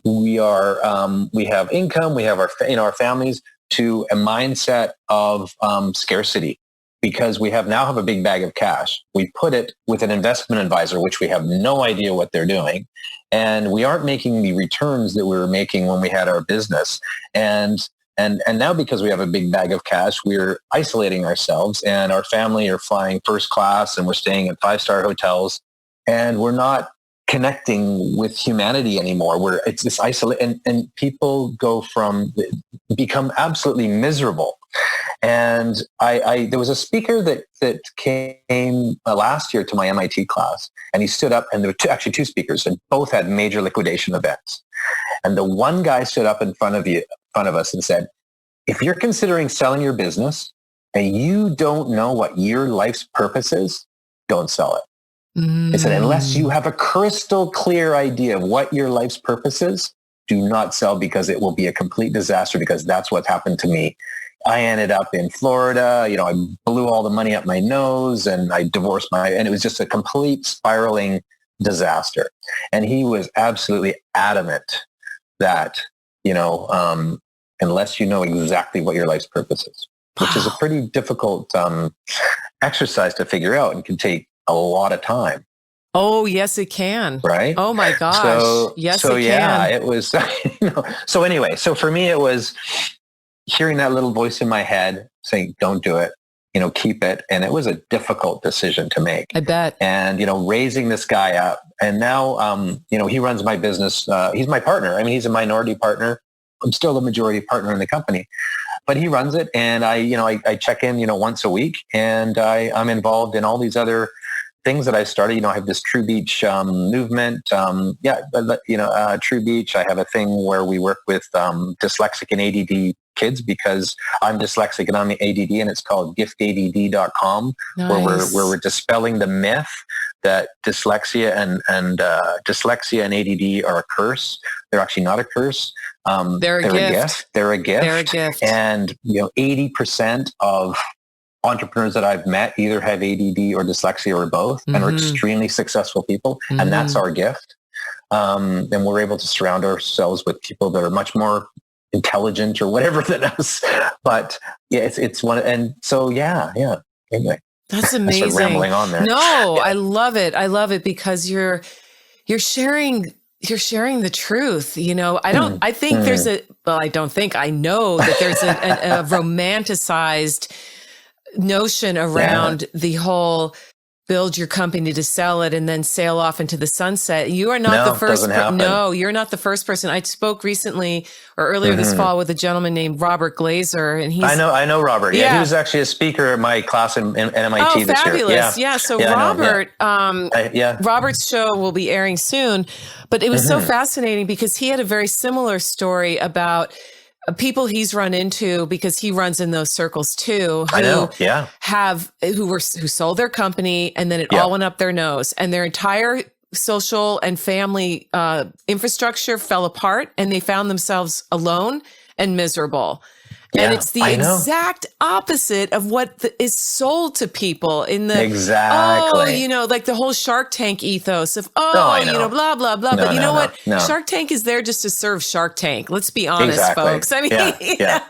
We have income, we have our families, to a mindset of scarcity, because we now have a big bag of cash. We put it with an investment advisor, which we have no idea what they're doing. And we aren't making the returns that we were making when we had our business. And now, because we have a big bag of cash, we're isolating ourselves, and our family are flying first class, and we're staying at 5-star hotels, and we're not connecting with humanity anymore. It's this isolation, and people become absolutely miserable. And there was a speaker that came last year to my MIT class, and he stood up, and there were actually two speakers, and both had major liquidation events. And the one guy stood up in front of us and said, if you're considering selling your business and you don't know what your life's purpose is, don't sell it. He said, unless you have a crystal clear idea of what your life's purpose is, do not sell, because it will be a complete disaster, because that's what happened to me. I ended up in Florida. I blew all the money up my nose, and I divorced and it was just a complete spiraling disaster. And he was absolutely adamant that, unless you know exactly what your life's purpose is, which is a pretty difficult exercise to figure out and can take a lot of time. Oh, yes, it can. Right? Oh my gosh. So, yes, so it yeah, can. it was, so anyway, so for me, it was hearing that little voice in my head saying, don't do it, keep it. And it was a difficult decision to make. I bet. And, raising this guy up, and now, he runs my business. He's my partner. I mean, he's a minority partner. I'm still a majority partner in the company, but he runs it. And I check in, once a week, and I'm involved in all these other things that I started. I have this True Beach movement. True Beach. I have a thing where we work with dyslexic and ADD kids, because I'm dyslexic and I'm ADD, and it's called giftadd.com, Nice. where we're dispelling the myth that dyslexia and ADD are a curse. They're actually not a curse. They're a gift. They're a gift. They're a gift. And 80% of entrepreneurs that I've met either have ADD or dyslexia or both, and are extremely successful people. And that's our gift. And we're able to surround ourselves with people that are much more intelligent or whatever than us. But yeah, it's one. And so, yeah. Anyway, that's amazing. I started rambling on there. No, Yeah. I love it because you're sharing the truth. I know that there's a romanticized notion around the whole build your company to sell it and then sail off into the sunset. You are not the first. You're not the first person. I spoke recently or earlier this fall with a gentleman named Robert Glazer, and I know Robert. Yeah, he was actually a speaker at my class in MIT this year. Fabulous. Yeah. So Robert, Robert's show will be airing soon, but it was so fascinating because he had a very similar story about people he's run into, because he runs in those circles too, who sold their company, and then it all went up their nose, and their entire social and family infrastructure fell apart, and they found themselves alone and miserable. Yeah, and it's the exact opposite of what is sold to people in the like the whole Shark Tank ethos of blah blah blah. But you know what? Shark Tank is there just to serve Shark Tank. Let's be honest, folks. I mean,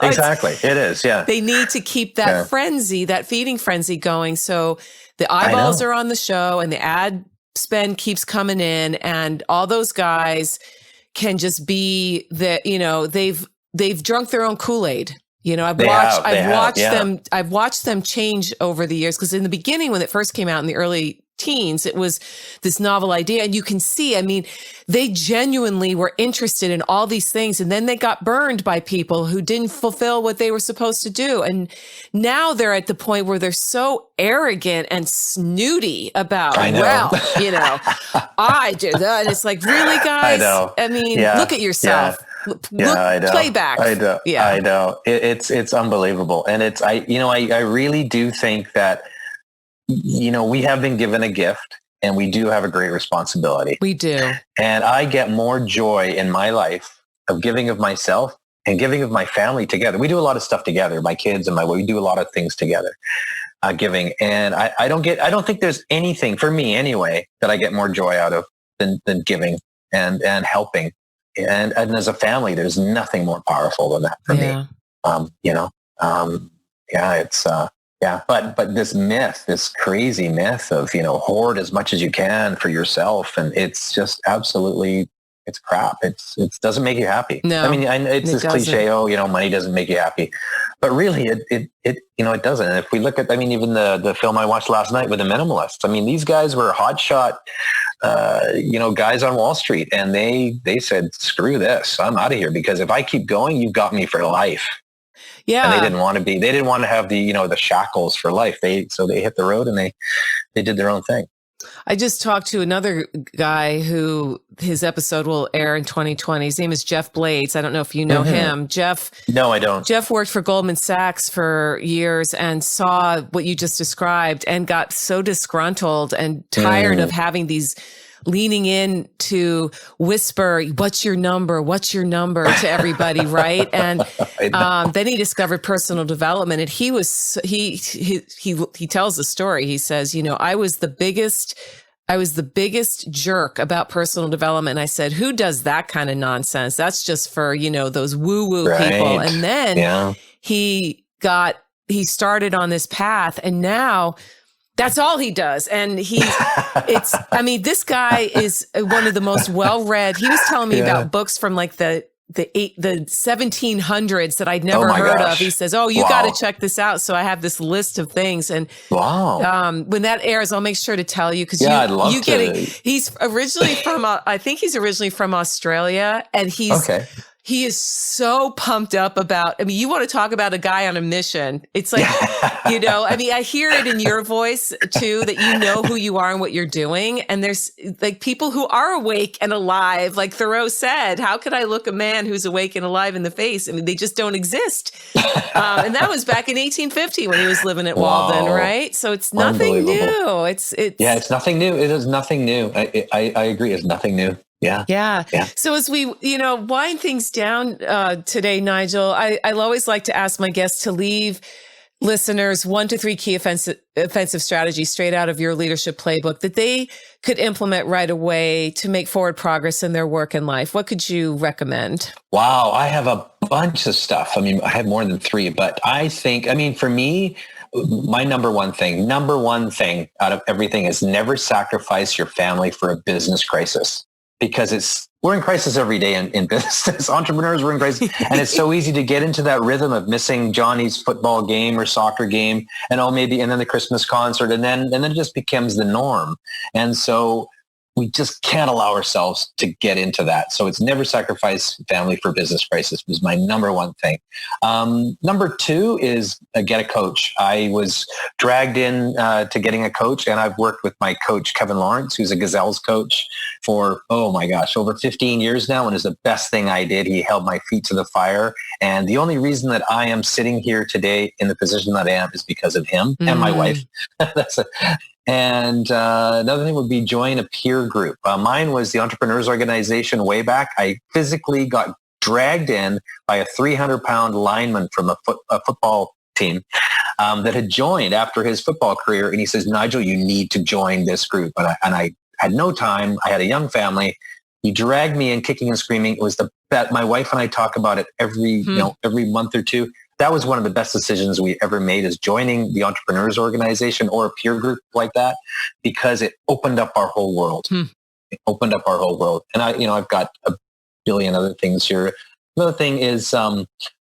exactly. It is. Yeah, they need to keep that frenzy, that feeding frenzy going. So the eyeballs are on the show, and the ad spend keeps coming in, and all those guys can just be they've drunk their own Kool-Aid. I've watched them change over the years, because in the beginning, when it first came out in the early teens, it was this novel idea, and you can see, they genuinely were interested in all these things, and then they got burned by people who didn't fulfill what they were supposed to do. And now they're at the point where they're so arrogant and snooty about, I do that. And it's like, really, guys? Look at yourself. Yeah. I know. Playback. I know. It's unbelievable. And I really do think that, we have been given a gift, and we do have a great responsibility. We do. And I get more joy in my life of giving of myself and giving of my family together. We do a lot of stuff together, my kids and we do a lot of things together, giving. And I don't think there's anything, for me anyway, that I get more joy out of than giving and helping. And as a family, there's nothing more powerful than that for me. But this myth, this crazy myth of, hoard as much as you can for yourself. And it's just absolutely, it's crap. It doesn't make you happy. No, it's this cliche, money doesn't make you happy, but really it doesn't. And if we look at, even the film I watched last night with the Minimalists, these guys were hotshot, guys on Wall Street, and they said, screw this, I'm out of here, because if I keep going, you've got me for life. Yeah. And they didn't want to have the shackles for life. So they hit the road, and they did their own thing. I just talked to another guy who his episode will air in 2020. His name is Jeff Blades. I don't know if you know him. Jeff. No, I don't. Jeff worked for Goldman Sachs for years and saw what you just described and got so disgruntled and tired of having these leaning in to whisper, what's your number to everybody, right? And then he discovered personal development, and he tells the story. He says, I was the biggest I was the biggest jerk about personal development. I said, who does that kind of nonsense? That's just for, those woo-woo people. And then he started on this path, and now that's all he does. And this guy is one of the most well-read. He was telling me about books from like the 1700s that I'd never heard of. He says, you got to check this out. So I have this list of things. And when that airs, I'll make sure to tell you, because I'd love to. He's originally from, I think he's originally from Australia, and he is so pumped up about, you want to talk about a guy on a mission. It's like, I hear it in your voice too, that you know who you are and what you're doing. And there's like people who are awake and alive. Like Thoreau said, how could I look a man who's awake and alive in the face? They just don't exist. And that was back in 1850 when he was living at Walden, right? So it's nothing new. It's nothing new. It is nothing new. I agree. It's nothing new. Yeah. So as we, wind things down today, Nigel, I'll always like to ask my guests to leave listeners 1 to 3 key offensive strategies straight out of your leadership playbook that they could implement right away to make forward progress in their work and life. What could you recommend? Wow, I have a bunch of stuff. I have more than 3, but I think, for me, my number one thing out of everything is never sacrifice your family for a business crisis. Because we're in crisis every day in business. Entrepreneurs, we're in crisis. And it's so easy to get into that rhythm of missing Johnny's football game or soccer game and then the Christmas concert. And then it just becomes the norm. And so we just can't allow ourselves to get into that. So it's never sacrifice family for business crisis was my number one thing. Number 2 is get a coach. I was dragged in to getting a coach, and I've worked with my coach, Kevin Lawrence, who's a Gazelles coach for, over 15 years now, and is the best thing I did. He held my feet to the fire. And the only reason that I am sitting here today in the position that I am is because of him and my wife. And another thing would be join a peer group. Mine was the Entrepreneurs Organization way back. I physically got dragged in by a 300-pound lineman from a football team that had joined after his football career. And he says, Nigel, you need to join this group. And I had no time. I had a young family. He dragged me in kicking and screaming. It was the best. My wife and I talk about it every month or two. That was one of the best decisions we ever made, is joining the Entrepreneurs Organization or a peer group like that, because it opened up our whole world. It opened up our whole world. And I've got a billion other things here. Another thing is,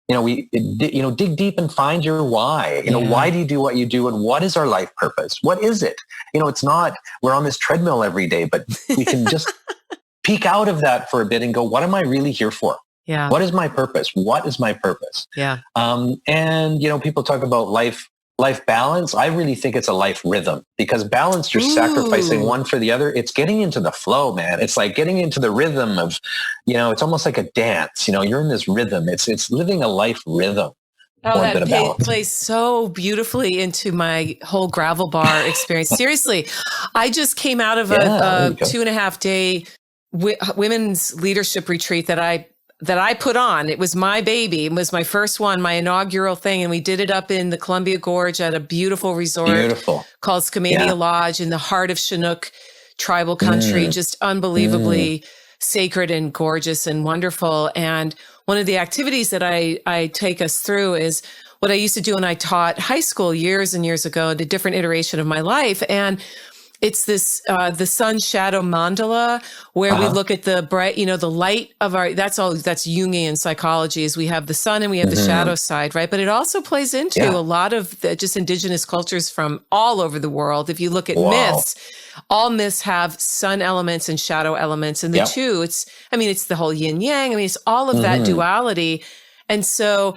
dig deep and find your why. Why do you do what you do, and what is our life purpose? What is it? It's not we're on this treadmill every day, but we can just peek out of that for a bit and go, what am I really here for? Yeah. What is my purpose? What is my purpose? Yeah. And people talk about life balance. I really think it's a life rhythm, because balance, you're sacrificing one for the other. It's getting into the flow, man. It's like getting into the rhythm of, it's almost like a dance. You're in this rhythm. It's living a life rhythm. Oh, that plays so beautifully into my whole gravel bar experience. Seriously, I just came out of a 2.5-day women's leadership retreat that I put on. It was my baby. It was my first one, my inaugural thing. And we did it up in the Columbia Gorge at a beautiful resort called Skamania Lodge in the heart of Chinook tribal country. Just unbelievably sacred and gorgeous and wonderful. And one of the activities that I take us through is what I used to do when I taught high school years and years ago, at a different iteration of my life. And it's this, the sun shadow mandala, where we look at the bright, the light of that's Jungian psychology, is we have the sun and we have the shadow side, right? But it also plays into a lot of just indigenous cultures from all over the world. If you look at myths, all myths have sun elements and shadow elements, and the two, it's the whole yin yang. It's all of that duality. And so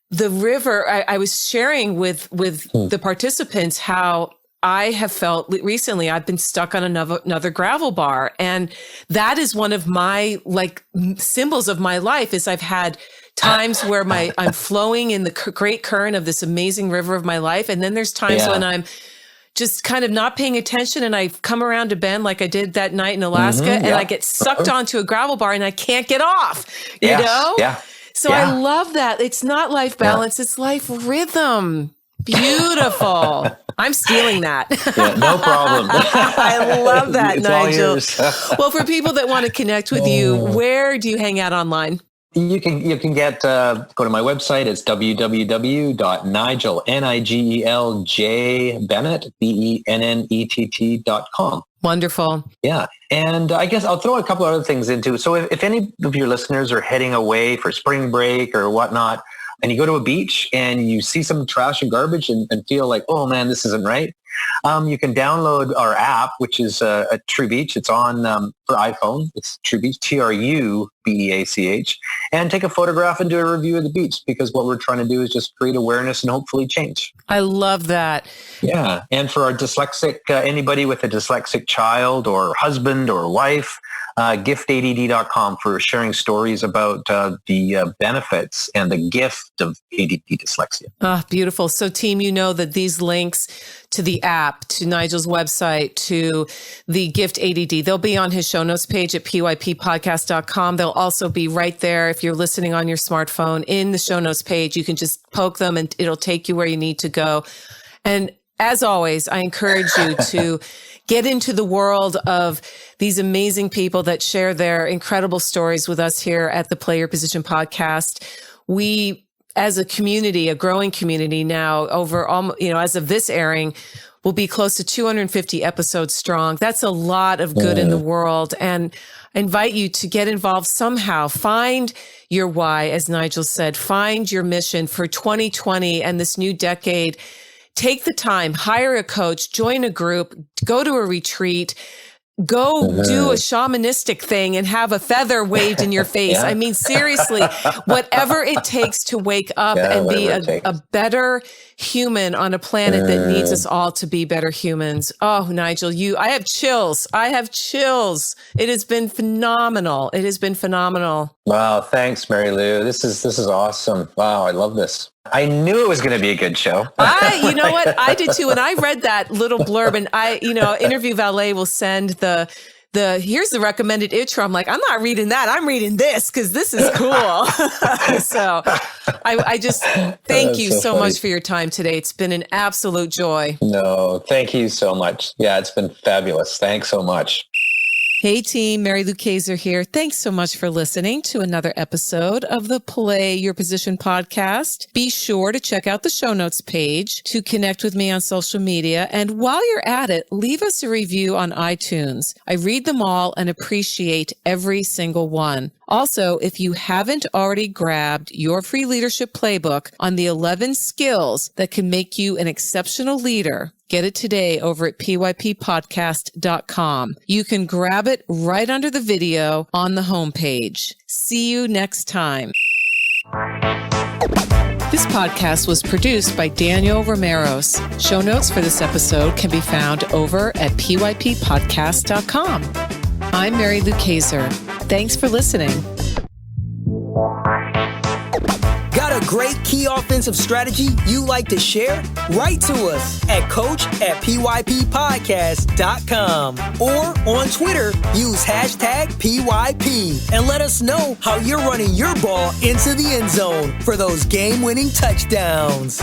the river, I was sharing with the participants how I have felt recently, I've been stuck on another gravel bar. And that is one of my symbols of my life, is I've had times where I'm flowing in the great current of this amazing river of my life. And then there's times when I'm just kind of not paying attention, and I come around a bend like I did that night in Alaska, and I get sucked onto a gravel bar and I can't get off, you know? Yeah. So I love that. It's not life balance, it's life rhythm. Beautiful. I'm stealing that. Yeah, no problem. I love that, It's all Nigel. yours. Well, for people that want to connect with you, where do you hang out online? You can get go to my website. It's www.nigel Bennett BENNETT.com. Wonderful. Yeah. And I guess I'll throw a couple other things into. So if any of your listeners are heading away for spring break or whatnot, and you go to a beach and you see some trash and garbage and feel like, oh man, this isn't right. You can download our app, which is a True Beach. It's on for iPhone. It's True Beach, TRUBEACH, and take a photograph and do a review of the beach, because what we're trying to do is just create awareness and hopefully change. I love that. Yeah. And for our dyslexic, anybody with a dyslexic child or husband or wife, giftadd.com for sharing stories about the benefits and the gift of ADD dyslexia. Ah, beautiful. So team, you know that these links to the app, to Nigel's website, to the Gift ADD, they'll be on his show notes page at pyppodcast.com. They'll also be right there if you're listening on your smartphone in the show notes page. You can just poke them and it'll take you where you need to go. And as always, I encourage you to get into the world of these amazing people that share their incredible stories with us here at the Play Your Position podcast. We, as a community, a growing community now, over as of this airing, will be close to 250 episodes strong. That's a lot of good in the world. And I invite you to get involved somehow. Find your why, as Nigel said. Find your mission for 2020 and this new decade. Take the time, hire a coach, join a group, go to a retreat, go do a shamanistic thing and have a feather waved in your face. Yeah. I mean, seriously, whatever it takes to wake up and be a better human on a planet that needs us all to be better humans. Oh, Nigel, I have chills. It has been phenomenal. Wow. Thanks, Mary Lou. This is awesome. Wow. I love this. I knew it was going to be a good show. You know what? I did too. And I read that little blurb, and Interview Valet will send the here's the recommended intro. I'm like, I'm not reading that. I'm reading this because this is cool. So I just thank you so much for your time today. It's been an absolute joy. No, thank you so much. Yeah, it's been fabulous. Thanks so much. Hey team, Mary Lou Kayser here. Thanks so much for listening to another episode of the Play Your Position podcast. Be sure to check out the show notes page to connect with me on social media. And while you're at it, leave us a review on iTunes. I read them all and appreciate every single one. Also, if you haven't already grabbed your free leadership playbook on the 11 skills that can make you an exceptional leader, get it today over at pyppodcast.com. You can grab it right under the video on the homepage. See you next time. This podcast was produced by Daniel Romeros. Show notes for this episode can be found over at pyppodcast.com. I'm Mary Lou Kayser. Thanks for listening. Got a great key offensive strategy you like to share? Write to us at coach@pyppodcast.com or on Twitter, use #PYP and let us know how you're running your ball into the end zone for those game-winning touchdowns.